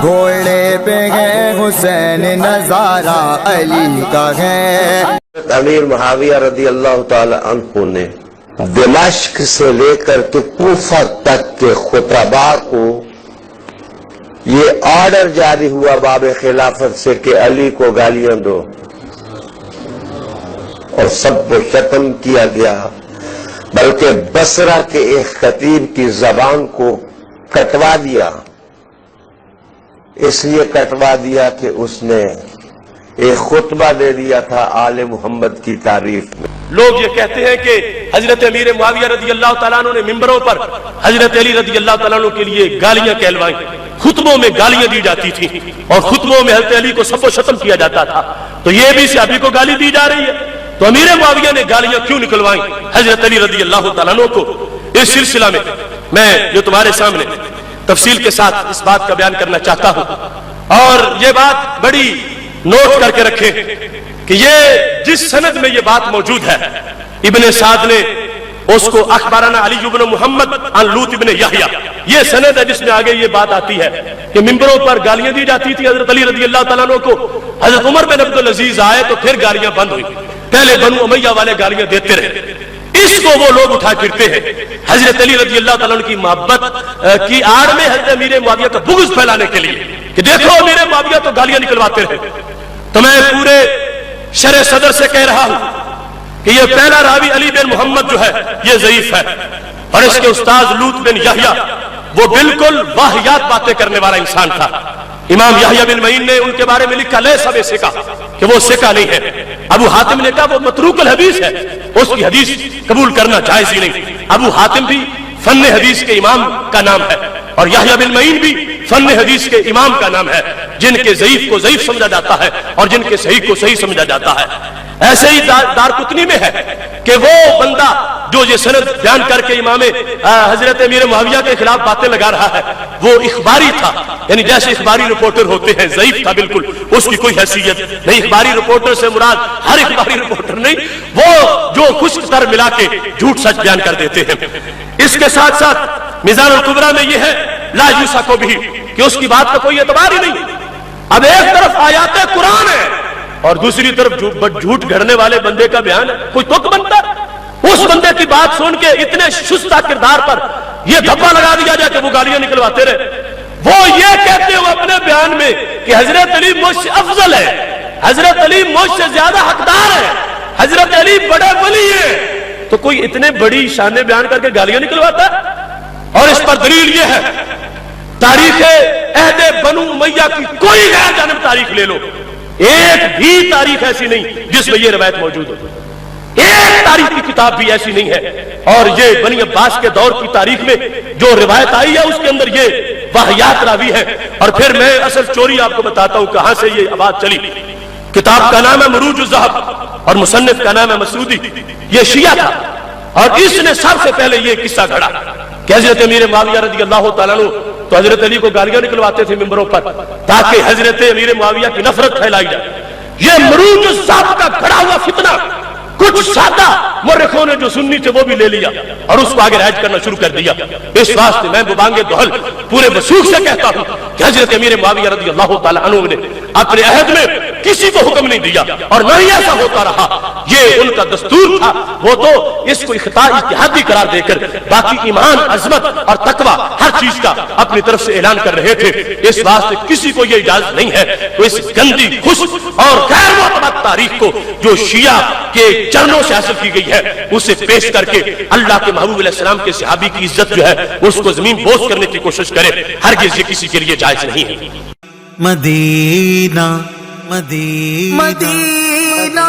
گھوڑے پہ ہے حسین نظارہ علی کا ہے۔ امیر معاویہ رضی اللہ تعالی عنہ نے دمشق سے لے کر کے کوفہ تک کے خطباء کو یہ آرڈر جاری ہوا باب خلافت سے کہ علی کو گالیاں دو، اور سب کو ختم کیا گیا، بلکہ بصرہ کے ایک خطیب کی زبان کو کٹوا دیا۔ اس لیے کٹوا دیا کہ اس نے ایک خطبہ دے دیا تھا آل محمد کی تعریف میں۔ لوگ یہ کہتے ہیں کہ حضرت امیر معاویہ رضی اللہ تعالیٰ عنہ نے ممبروں پر حضرت علی رضی اللہ تعالیٰ عنہ کے لیے گالیاں کہلوائیں، خطبوں میں گالیاں دی جاتی تھیں اور خطبوں میں حضرت علی کو سب و شتم کیا جاتا تھا، تو یہ بھی صحابی کو گالی دی جا رہی ہے، تو امیر معاویہ نے گالیاں کیوں نکلوائیں حضرت علی رضی اللہ تعالیٰ عنہ کو؟ اس سلسلہ میں میں جو تمہارے سامنے تفصیل کے ساتھ اس بات کا بیان کرنا چاہتا ہوں، اور یہ بات بڑی نوٹ کر کے رکھیں کہ یہ جس سند میں یہ بات موجود ہے، ابن سعد نے اس کو اخبارنا علی بن محمد عن لوط بن یحییٰ، یہ سند ہے جس میں آگے یہ بات آتی ہے کہ ممبروں پر گالیاں دی جاتی تھی حضرت علی رضی اللہ تعالیٰ عنہ کو۔ حضرت عمر بن عبد العزیز آئے تو پھر گالیاں بند ہوئی، پہلے بنو امیہ والے گالیاں دیتے رہے۔ اس کو وہ لوگ اٹھا پھرتے ہیں حضرت علی رضی اللہ تعالیٰ عنہ کی محبت کی آڑ میں حضرت امیر معاویہ کا بغض پھیلانے کے لیے کہ دیکھو امیر معاویہ تو گالیاں نکلواتے رہے۔ تو میں پورے شرح صدر سے کہہ رہا ہوں کہ یہ پہلا راوی علی بن محمد جو ہے یہ ضعیف ہے، اور اس کے استاذ لوط بن یحییٰ وہ بالکل واہیات باتیں کرنے والا انسان تھا۔ امام یحییٰ بن معین نے ان کے بارے میں لکھا لیس بے ثقہ، کہ وہ ثقہ نہیں ہے۔ ابو حاتم نے کہا وہ متروک الحدیث ہے، اس کی حدیث قبول کرنا جائز ہی نہیں۔ ابو حاتم بھی فن حدیث کے امام کا نام ہے، اور یحییٰ بن معین بھی فن حدیث کے امام کا نام ہے، جن کے ضعیف کو ضعیف سمجھا جاتا ہے اور جن کے صحیح کو صحیح سمجھا جاتا ہے۔ ایسے ہی دارقطنی میں ہے کہ وہ بندہ جو یہ سند بیان کر کے امام حضرت امیر معاویہ کے خلاف باتیں لگا رہا ہے وہ اخباری تھا، یعنی جیسے اخباری رپورٹر ہوتے ہیں، ضعیف تھا بالکل، اس کی کوئی حیثیت نہیں۔ اخباری رپورٹر سے مراد ہر اخباری رپورٹر نہیں، وہ جو خشک تر ملا کے جھوٹ سچ بیان کر دیتے ہیں۔ اس کے ساتھ ساتھ میزان الکبریٰ میں یہ ہے لا یوثق بھی کہ اس کی بات کا کوئی اعتبار ہی نہیں۔ اب ایک طرف آیات قرآن ہے اور دوسری طرف جھوٹ گھڑنے والے بندے کا بیان ہے، کوئی تک بنتا؟ اس بندے کی بات سن کے اتنے شستہ کردار پر یہ دھبا لگا دیا جائے کہ وہ گالیاں نکلواتے رہے۔ وہ یہ کہتے ہو اپنے بیان میں کہ حضرت علی مجھ سے افضل ہے، حضرت علی مجھ سے زیادہ حقدار ہے، حضرت علی بڑے ولی ہیں، تو کوئی اتنے بڑی شان بیان کر کے گالیاں نکلواتا ہے؟ اور اس پر دلیل یہ ہے تاریخ عہد بنو امیہ کی کوئی غیر جانب تاریخ لے لو، ایک بھی تاریخ ایسی نہیں جس میں یہ روایت موجود ہو، ایک تاریخ کی کتاب بھی ایسی نہیں ہے۔ اور یہ بنی عباس کے دور کی تاریخ میں جو روایت آئی ہے اس کے اندر یہ واہیات راوی ہے۔ اور پھر میں اصل چوری آپ کو بتاتا ہوں کہاں سے یہ آواز چلی۔ کتاب کا نام ہے مروج الذہب اور مصنف کا نام ہے مسعودی، یہ شیعہ تھا، اور اس نے سب سے پہلے یہ قصہ گھڑا کہ حضرت امیر معاویہ رضی اللہ تعالیٰ عنہ تو حضرت علی کو گالیاں نکلواتے تھے ممبروں پر تاکہ حضرت امیر معاویہ کی نفرت پھیلائی جائے۔ یہ مروج الذہب کا گھڑا ہوا فتنہ کچھ سادہ مورخوں نے جو سنی تھے وہ بھی لے لیا اور اس کو آگے رائج کرنا شروع کر دیا۔ اس واسطے میں ببانگ دہل پورے وثوق سے کہتا ہوں کہ حضرت امیر معاویہ رضی اللہ تعالیٰ عنہ نے اپنے عہد میں کسی کو حکم نہیں دیا اور نہ ہی ایسا ہوتا رہا، یہ ان کا دستور تھا۔ وہ تو اس کو اخطاء اجتہادی قرار دے کر باقی ایمان، عظمت اور تقوی ہر چیز کا اپنی طرف سے اعلان کر رہے تھے۔ اس واسطے کسی کو یہ اجازت نہیں ہے تو اس گندی، خشک اور غیر معتبر تاریخ کو جو شیعہ کے چرنوں سے حاصل کی گئی ہے اسے پیش کر کے اللہ کے محبوب علیہ السلام کے صحابی کی عزت جو ہے اس کو زمین بوس کرنے کی کوشش کرے، ہرگز یہ کسی کے لیے جائز نہیں ہے۔ مدینہ مدینہ مدینہ